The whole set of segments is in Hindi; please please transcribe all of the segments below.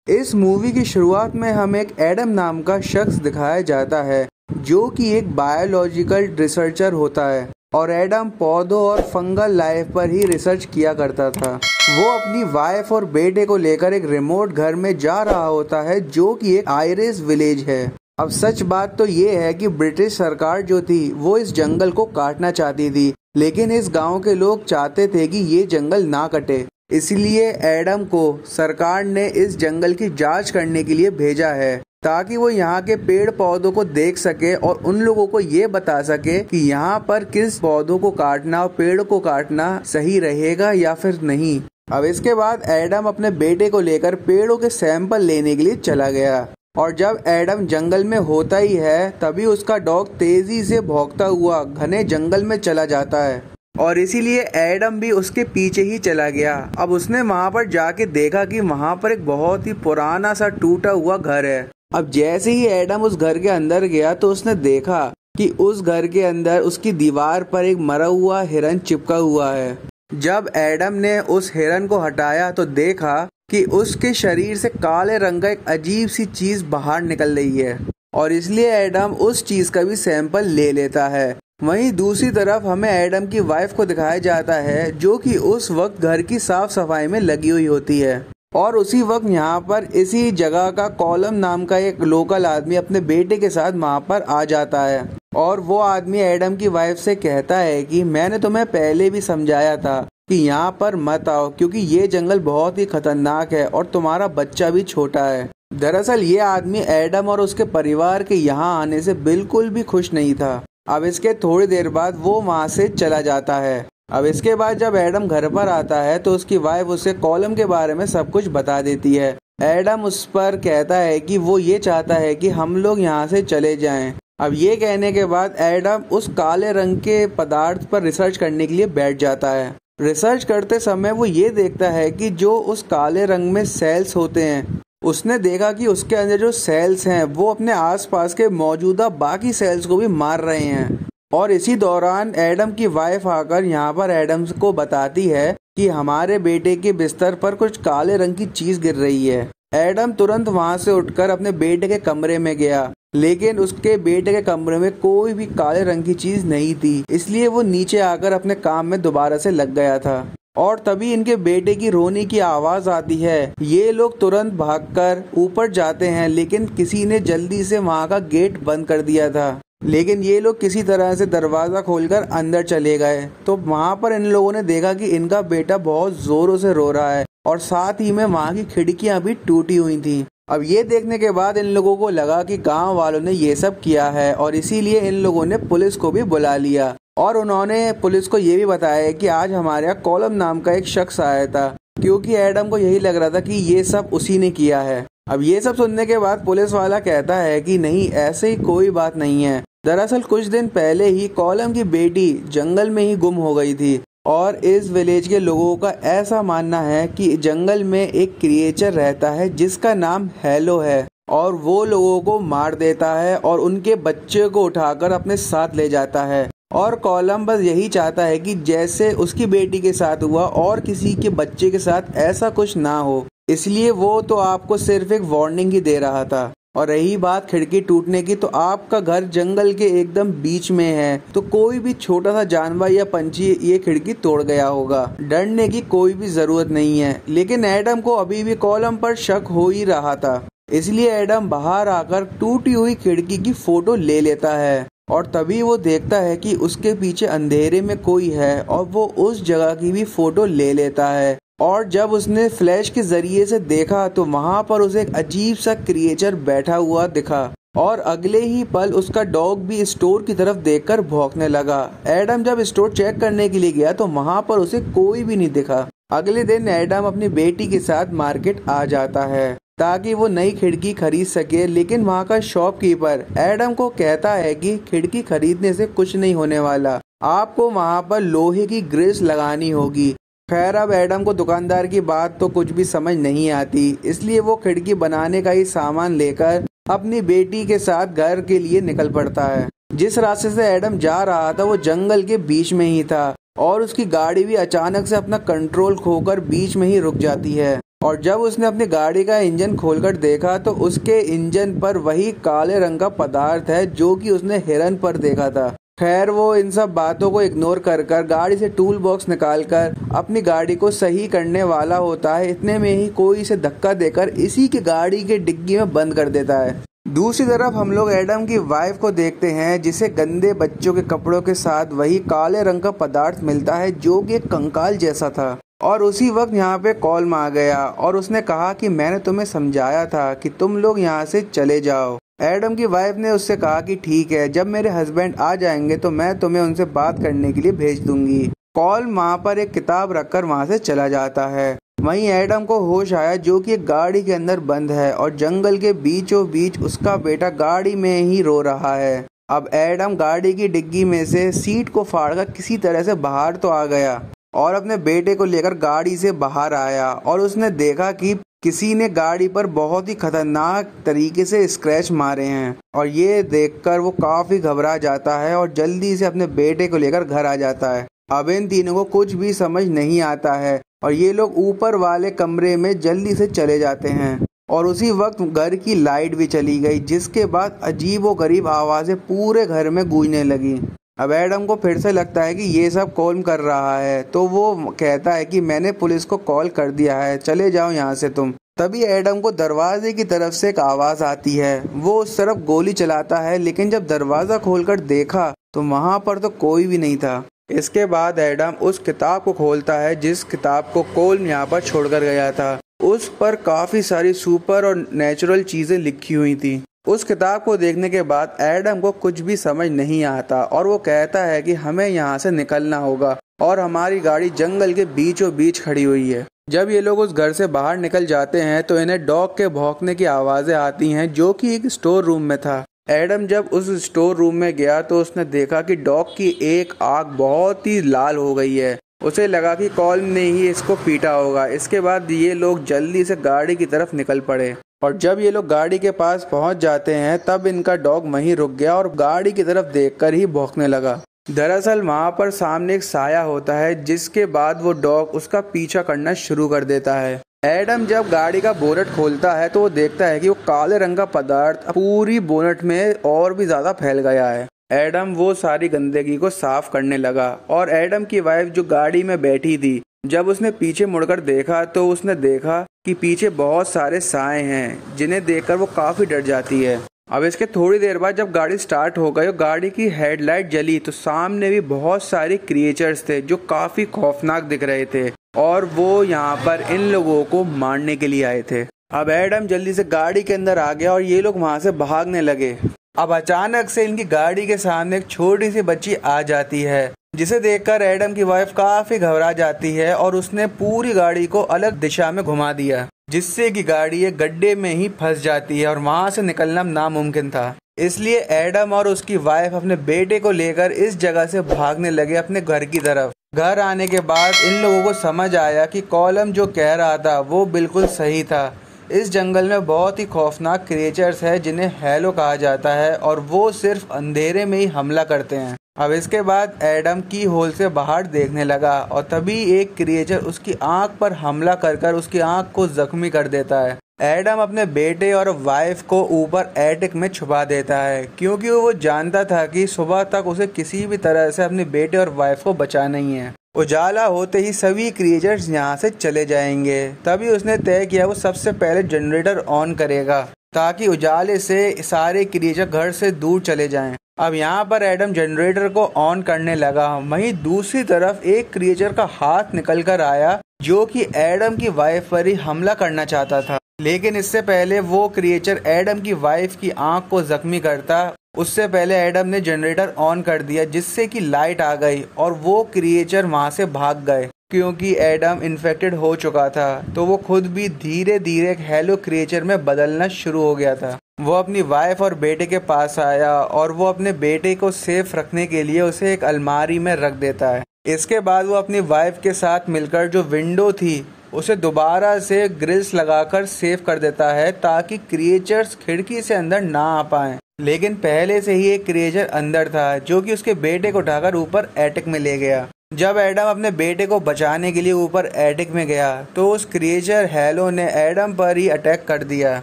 इस मूवी की शुरुआत में हमें एक एडम नाम का शख्स दिखाया जाता है जो कि एक बायोलॉजिकल रिसर्चर होता है और एडम पौधों और फंगल लाइफ पर ही रिसर्च किया करता था। वो अपनी वाइफ और बेटे को लेकर एक रिमोट घर में जा रहा होता है जो कि एक आयरिश विलेज है। अब सच बात तो ये है कि ब्रिटिश सरकार जो थी वो इस जंगल को काटना चाहती थी, लेकिन इस गांव के लोग चाहते थे कि ये जंगल ना कटे। इसलिए एडम को सरकार ने इस जंगल की जांच करने के लिए भेजा है ताकि वो यहाँ के पेड़ पौधों को देख सके और उन लोगों को ये बता सके कि यहाँ पर किस पौधों को काटना और पेड़ को काटना सही रहेगा या फिर नहीं। अब इसके बाद एडम अपने बेटे को लेकर पेड़ों के सैंपल लेने के लिए चला गया और जब एडम जंगल में होता ही है तभी उसका डॉग तेजी से भौंकता हुआ घने जंगल में चला जाता है और इसीलिए एडम भी उसके पीछे ही चला गया। अब उसने वहाँ पर जाके देखा कि वहाँ पर एक बहुत ही पुराना सा टूटा हुआ घर है। अब जैसे ही एडम उस घर के अंदर गया तो उसने देखा कि उस घर के अंदर उसकी दीवार पर एक मरा हुआ हिरन चिपका हुआ है। जब एडम ने उस हिरन को हटाया तो देखा कि उसके शरीर से काले रंग का एक अजीब सी चीज बाहर निकल रही है और इसलिए एडम उस चीज का भी सैंपल ले लेता है। वहीं दूसरी तरफ हमें एडम की वाइफ को दिखाया जाता है जो कि उस वक्त घर की साफ सफाई में लगी हुई होती है और उसी वक्त यहाँ पर इसी जगह का कॉलम नाम का एक लोकल आदमी अपने बेटे के साथ वहाँ पर आ जाता है और वो आदमी एडम की वाइफ से कहता है कि मैंने तुम्हें पहले भी समझाया था कि यहाँ पर मत आओ क्योंकि ये जंगल बहुत ही खतरनाक है और तुम्हारा बच्चा भी छोटा है। दरअसल ये आदमी एडम और उसके परिवार के यहाँ आने से बिल्कुल भी खुश नहीं था। अब इसके थोड़ी देर बाद वो वहाँ से चला जाता है। अब इसके बाद जब एडम घर पर आता है तो उसकी वाइफ उसे कॉलम के बारे में सब कुछ बता देती है। एडम उस पर कहता है कि वो ये चाहता है कि हम लोग यहाँ से चले जाएं। अब ये कहने के बाद एडम उस काले रंग के पदार्थ पर रिसर्च करने के लिए बैठ जाता है। रिसर्च करते समय वो ये देखता है कि जो उस काले रंग में सेल्स होते हैं उसने देखा कि उसके अंदर जो सेल्स हैं वो अपने आसपास के मौजूदा बाकी सेल्स को भी मार रहे हैं और इसी दौरान एडम की वाइफ आकर यहाँ पर एडम को बताती है कि हमारे बेटे के बिस्तर पर कुछ काले रंग की चीज गिर रही है। एडम तुरंत वहाँ से उठकर अपने बेटे के कमरे में गया, लेकिन उसके बेटे के कमरे में कोई भी काले रंग की चीज नहीं थी, इसलिए वो नीचे आकर अपने काम में दोबारा से लग गया था और तभी इनके बेटे की रोने की आवाज आती है। ये लोग तुरंत भागकर ऊपर जाते हैं, लेकिन किसी ने जल्दी से वहाँ का गेट बंद कर दिया था, लेकिन ये लोग किसी तरह से दरवाजा खोलकर अंदर चले गए। तो वहाँ पर इन लोगों ने देखा कि इनका बेटा बहुत जोरों से रो रहा है और साथ ही में वहाँ की खिड़कियाँ भी टूटी हुई थी। अब ये देखने के बाद इन लोगों को लगा कि गांव वालों ने ये सब किया है और इसीलिए इन लोगों ने पुलिस को भी बुला लिया और उन्होंने पुलिस को ये भी बताया कि आज हमारे यहाँ कॉलम नाम का एक शख्स आया था, क्योंकि एडम को यही लग रहा था कि ये सब उसी ने किया है। अब ये सब सुनने के बाद पुलिस वाला कहता है कि नहीं, ऐसे ही कोई बात नहीं है। दरअसल कुछ दिन पहले ही कॉलम की बेटी जंगल में ही गुम हो गई थी और इस विलेज के लोगों का ऐसा मानना है कि जंगल में एक क्रिएचर रहता है जिसका नाम हेलो है और वो लोगों को मार देता है और उनके बच्चे को उठाकर अपने साथ ले जाता है और कॉलम बस यही चाहता है कि जैसे उसकी बेटी के साथ हुआ और किसी के बच्चे के साथ ऐसा कुछ ना हो, इसलिए वो तो आपको सिर्फ एक वार्निंग ही दे रहा था। और रही बात खिड़की टूटने की, तो आपका घर जंगल के एकदम बीच में है, तो कोई भी छोटा सा जानवर या पंछी ये खिड़की तोड़ गया होगा, डरने की कोई भी जरूरत नहीं है। लेकिन एडम को अभी भी कॉलम पर शक हो ही रहा था, इसलिए एडम बाहर आकर टूटी हुई खिड़की की फोटो ले लेता है और तभी वो देखता है कि उसके पीछे अंधेरे में कोई है और वो उस जगह की भी फोटो ले लेता है। और जब उसने फ्लैश के जरिए से देखा तो वहाँ पर उसे एक अजीब सा क्रिएचर बैठा हुआ दिखा और अगले ही पल उसका डॉग भी स्टोर की तरफ देखकर भौंकने लगा। एडम जब स्टोर चेक करने के लिए गया तो वहाँ पर उसे कोई भी नहीं दिखा। अगले दिन एडम अपनी बेटी के साथ मार्केट आ जाता है ताकि वो नई खिड़की खरीद सके, लेकिन वहाँ का शॉपकीपर एडम को कहता है कि खिड़की खरीदने से कुछ नहीं होने वाला, आपको वहाँ पर लोहे की ग्रिल्स लगानी होगी। खैर अब एडम को दुकानदार की बात तो कुछ भी समझ नहीं आती, इसलिए वो खिड़की बनाने का ही सामान लेकर अपनी बेटी के साथ घर के लिए निकल पड़ता है। जिस रास्ते से एडम जा रहा था वो जंगल के बीच में ही था और उसकी गाड़ी भी अचानक से अपना कंट्रोल खोकर बीच में ही रुक जाती है। और जब उसने अपनी गाड़ी का इंजन खोलकर देखा तो उसके इंजन पर वही काले रंग का पदार्थ है जो कि उसने हिरन पर देखा था। खैर वो इन सब बातों को इग्नोर कर गाड़ी से टूल बॉक्स निकालकर अपनी गाड़ी को सही करने वाला होता है। इतने में ही कोई इसे धक्का देकर इसी की गाड़ी के डिग्गी में बंद कर देता है। दूसरी तरफ हम लोग एडम की वाइफ को देखते हैं जिसे गंदे बच्चों के कपड़ों के साथ वही काले रंग का पदार्थ मिलता है जो कि एक कंकाल जैसा था। और उसी वक्त यहाँ पे कॉल्म आ गया और उसने कहा कि मैंने तुम्हें समझाया था कि तुम लोग यहाँ से चले जाओ। एडम की वाइफ ने उससे कहा कि ठीक है, जब मेरे हस्बैंड आ जाएंगे तो मैं तुम्हें उनसे बात करने के लिए भेज दूंगी। कॉल्म वहाँ पर एक किताब रखकर वहाँ से चला जाता है। वहीं एडम को होश आया जो कि एक गाड़ी के अंदर बंद है और जंगल के बीचों बीच उसका बेटा गाड़ी में ही रो रहा है। अब एडम गाड़ी की डिग्गी में से सीट को फाड़कर किसी तरह से बाहर तो आ गया और अपने बेटे को लेकर गाड़ी से बाहर आया और उसने देखा कि किसी ने गाड़ी पर बहुत ही खतरनाक तरीके से स्क्रैच मारे हैं। और ये देखकर वो काफी घबरा जाता है और जल्दी से अपने बेटे को लेकर घर आ जाता है। अब इन तीनों को कुछ भी समझ नहीं आता है और ये लोग ऊपर वाले कमरे में जल्दी से चले जाते हैं। और उसी वक्त घर की लाइट भी चली गई जिसके बाद अजीबोगरीब आवाजें पूरे घर में गूंजने लगी। अब एडम को फिर से लगता है कि ये सब कॉल्म कर रहा है तो वो कहता है कि मैंने पुलिस को कॉल कर दिया है, चले जाओ यहाँ से तुम। तभी एडम को दरवाजे की तरफ से एक आवाज आती है। वो उस तरफ गोली चलाता है लेकिन जब दरवाजा खोलकर देखा तो वहाँ पर तो कोई भी नहीं था। इसके बाद एडम उस किताब को खोलता है जिस किताब को कॉल्म यहाँ पर छोड़कर गया था। उस पर काफी सारी सुपर और नेचुरल चीजें लिखी हुई थी। उस किताब को देखने के बाद एडम को कुछ भी समझ नहीं आता और वो कहता है कि हमें यहाँ से निकलना होगा और हमारी गाड़ी जंगल के बीचों बीच खड़ी हुई है। जब ये लोग उस घर से बाहर निकल जाते हैं तो इन्हें डॉग के भौंकने की आवाजें आती हैं जो कि एक स्टोर रूम में था। एडम जब उस स्टोर रूम में गया तो उसने देखा कि डॉग की एक आंख बहुत ही लाल हो गई है। उसे लगा कि कॉल्म ने ही इसको पीटा होगा। इसके बाद ये लोग जल्दी से गाड़ी की तरफ निकल पड़े और जब ये लोग गाड़ी के पास पहुंच जाते हैं तब इनका डॉग वहीं रुक गया और गाड़ी की तरफ देखकर ही भौंकने लगा। दरअसल वहां पर सामने एक साया होता है जिसके बाद वो डॉग उसका पीछा करना शुरू कर देता है। एडम जब गाड़ी का बोनट खोलता है तो वो देखता है कि वो काले रंग का पदार्थ पूरी बोनट में और भी ज्यादा फैल गया है। एडम वो सारी गंदगी को साफ करने लगा और एडम की वाइफ जो गाड़ी में बैठी थी जब उसने पीछे मुड़कर देखा तो उसने देखा कि पीछे बहुत सारे साए हैं जिन्हें देखकर वो काफी डर जाती है। अब इसके थोड़ी देर बाद जब गाड़ी स्टार्ट हो गई और गाड़ी की हेडलाइट जली तो सामने भी बहुत सारे क्रिएचर्स थे जो काफी खौफनाक दिख रहे थे और वो यहाँ पर इन लोगों को मारने के लिए आए थे। अब एडम जल्दी से गाड़ी के अंदर आ गया और ये लोग वहाँ से भागने लगे। अब अचानक से इनकी गाड़ी के सामने एक छोटी सी बच्ची आ जाती है जिसे देखकर एडम की वाइफ काफी घबरा जाती है और उसने पूरी गाड़ी को अलग दिशा में घुमा दिया जिससे कि गाड़ी एक गड्ढे में ही फंस जाती है और वहां से निकलना नामुमकिन था। इसलिए एडम और उसकी वाइफ अपने बेटे को लेकर इस जगह से भागने लगे अपने घर की तरफ। घर आने के बाद इन लोगों को समझ आया कि कॉल्म जो कह रहा था वो बिल्कुल सही था। इस जंगल में बहुत ही खौफनाक क्रिएचर्स है जिन्हें हैलो कहा जाता है और वो सिर्फ अंधेरे में ही हमला करते हैं। अब इसके बाद एडम की होल से बाहर देखने लगा और तभी एक क्रिएचर उसकी आंख पर हमला कर उसकी आंख को जख्मी कर देता है। एडम अपने बेटे और वाइफ को ऊपर एटिक में छुपा देता है क्योंकि वो जानता था कि सुबह तक उसे किसी भी तरह से अपने बेटे और वाइफ को बचाना ही है। उजाला होते ही सभी क्रिएचर्स यहाँ से चले जाएंगे। तभी उसने तय किया वो सबसे पहले जनरेटर ऑन करेगा ताकि उजाले से सारे क्रिएचर घर से दूर चले जाएं। अब यहाँ पर एडम जनरेटर को ऑन करने लगा। वहीं दूसरी तरफ एक क्रिएचर का हाथ निकल कर आया जो कि एडम की वाइफ पर ही हमला करना चाहता था, लेकिन इससे पहले वो क्रिएचर एडम की वाइफ की आंख को जख्मी करता उससे पहले एडम ने जनरेटर ऑन कर दिया जिससे कि लाइट आ गई और वो क्रिएचर वहां से भाग गए। क्योंकि एडम इन्फेक्टेड हो चुका था तो वो खुद भी धीरे धीरे एक हेलो क्रिएचर में बदलना शुरू हो गया था। वो अपनी वाइफ और बेटे के पास आया और वो अपने बेटे को सेफ रखने के लिए उसे एक अलमारी में रख देता है। इसके बाद वो अपनी वाइफ के साथ मिलकर जो विंडो थी उसे दोबारा से ग्रिल्स लगाकर सेव कर देता है ताकि क्रिएचर्स खिड़की से अंदर ना आ पाएं। लेकिन पहले से ही एक क्रिएचर अंदर था जो कि उसके बेटे को उठाकर ऊपर एटिक में ले गया। जब एडम अपने बेटे को बचाने के लिए ऊपर एटिक में गया तो उस क्रिएचर हेलो ने एडम पर ही अटैक कर दिया।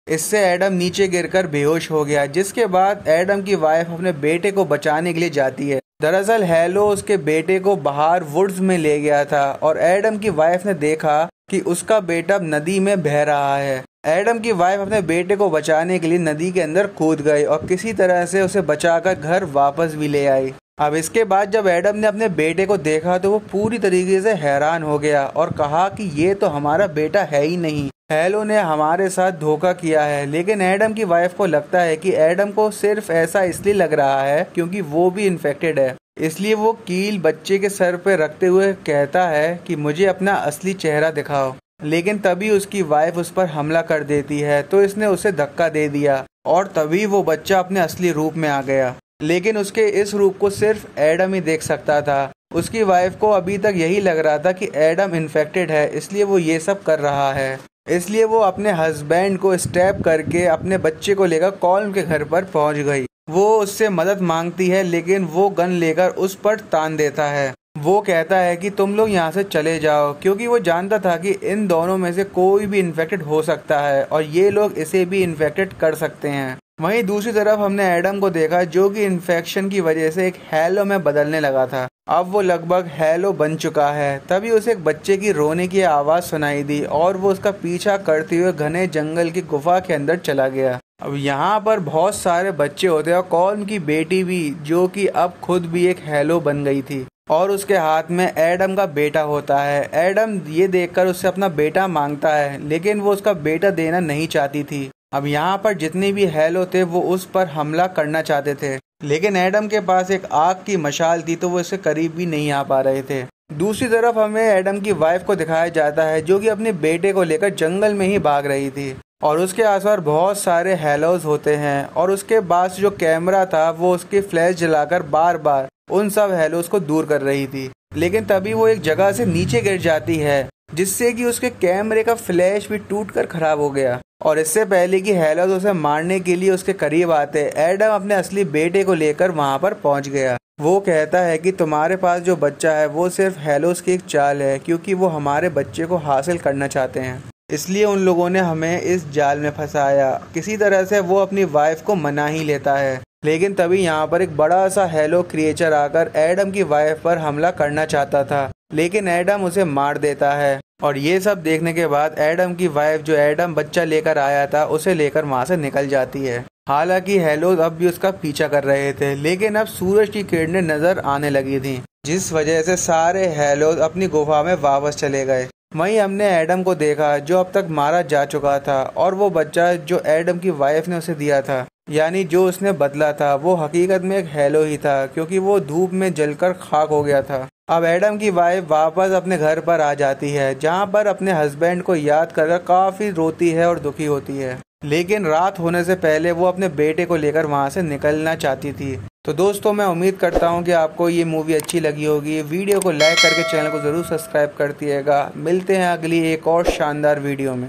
इससे एडम नीचे गिरकर बेहोश हो गया, जिसके बाद एडम की वाइफ अपने बेटे को बचाने के लिए जाती है। दरअसल हेलो उसके बेटे को बाहर वुड्स में ले गया था और एडम की वाइफ ने देखा कि उसका बेटा नदी में बह रहा है। एडम की वाइफ अपने बेटे को बचाने के लिए नदी के अंदर कूद गई और किसी तरह से उसे बचाकर घर वापस भी ले आई। अब इसके बाद जब एडम ने अपने बेटे को देखा तो वो पूरी तरीके से हैरान हो गया और कहा कि ये तो हमारा बेटा है ही नहीं, हेलो ने हमारे साथ धोखा किया है। लेकिन एडम की वाइफ को लगता है कि एडम को सिर्फ ऐसा इसलिए लग रहा है क्योंकि वो भी इन्फेक्टेड है, इसलिए वो कील बच्चे के सर पे रखते हुए कहता है कि मुझे अपना असली चेहरा दिखाओ। लेकिन तभी उसकी वाइफ उस पर हमला कर देती है तो इसने उसे धक्का दे दिया और तभी वो बच्चा अपने असली रूप में आ गया। लेकिन उसके इस रूप को सिर्फ एडम ही देख सकता था। उसकी वाइफ को अभी तक यही लग रहा था कि एडम इन्फेक्टेड है, इसलिए वो ये सब कर रहा है। इसलिए वो अपने हस्बैंड को स्टैप करके अपने बच्चे को लेकर कॉल्म के घर पर पहुंच गई। वो उससे मदद मांगती है लेकिन वो गन लेकर उस पर तान देता है। वो कहता है कि तुम लोग यहाँ से चले जाओ, क्योंकि वो जानता था कि इन दोनों में से कोई भी इन्फेक्टेड हो सकता है और ये लोग इसे भी इन्फेक्टेड कर सकते हैं। वहीं दूसरी तरफ हमने एडम को देखा जो कि इन्फेक्शन की वजह से एक हेलो में बदलने लगा था। अब वो लगभग हेलो बन चुका है। तभी उसे एक बच्चे की रोने की आवाज़ सुनाई दी और वो उसका पीछा करते हुए घने जंगल की गुफा के अंदर चला गया। अब यहाँ पर बहुत सारे बच्चे होते हैं और कॉल्म की बेटी भी, जो कि अब खुद भी एक हेलो बन गई थी और उसके हाथ में एडम का बेटा होता है। एडम ये देखकर उससे अपना बेटा मांगता है लेकिन वो उसका बेटा देना नहीं चाहती थी। अब यहाँ पर जितने भी हेलो थे वो उस पर हमला करना चाहते थे, लेकिन एडम के पास एक आग की मशाल थी तो वो इससे करीब भी नहीं आ पा रहे थे। दूसरी तरफ हमें एडम की वाइफ को दिखाया जाता है जो कि अपने बेटे को लेकर जंगल में ही भाग रही थी और उसके आसपास बहुत सारे हेलोज होते हैं और उसके पास जो कैमरा था वो उसकी फ्लैश जलाकर बार बार उन सब हेलोज को दूर कर रही थी। लेकिन तभी वो एक जगह से नीचे गिर जाती है जिससे कि उसके कैमरे का फ्लैश भी टूटकर खराब हो गया। और इससे पहले कि हेलोज उसे मारने के लिए उसके करीब आते, एडम अपने असली बेटे को लेकर वहां पर पहुंच गया। वो कहता है कि तुम्हारे पास जो बच्चा है वो सिर्फ हेलोज की एक चाल है, क्योंकि वो हमारे बच्चे को हासिल करना चाहते हैं, इसलिए उन लोगों ने हमें इस जाल में फंसाया। किसी तरह से वो अपनी वाइफ को मना ही लेता है। लेकिन तभी यहाँ पर एक बड़ा सा हेलो क्रिएचर आकर एडम की वाइफ पर हमला करना चाहता था, लेकिन एडम उसे मार देता है। और ये सब देखने के बाद एडम की वाइफ जो एडम बच्चा लेकर आया था उसे लेकर वहाँ से निकल जाती है। हालांकि हेलोज अब भी उसका पीछा कर रहे थे, लेकिन अब सूरज की किरणें नजर आने लगी थी, जिस वजह से सारे हेलोज अपनी गुफा में वापस चले गए। वहीं हमने एडम को देखा जो अब तक मारा जा चुका था और वो बच्चा जो एडम की वाइफ ने उसे दिया था, यानी जो उसने बदला था, वो हकीकत में एक हेलो ही था, क्योंकि वो धूप में जलकर खाक हो गया था। अब एडम की वाइफ वापस अपने घर पर आ जाती है, जहाँ पर अपने हस्बैंड को याद कर काफी रोती है और दुखी होती है। लेकिन रात होने से पहले वो अपने बेटे को लेकर वहाँ से निकलना चाहती थी। तो दोस्तों, मैं उम्मीद करता हूँ कि आपको ये मूवी अच्छी लगी होगी। वीडियो को लाइक करके चैनल को ज़रूर सब्सक्राइब कर दिएगा। मिलते हैं अगली एक और शानदार वीडियो में।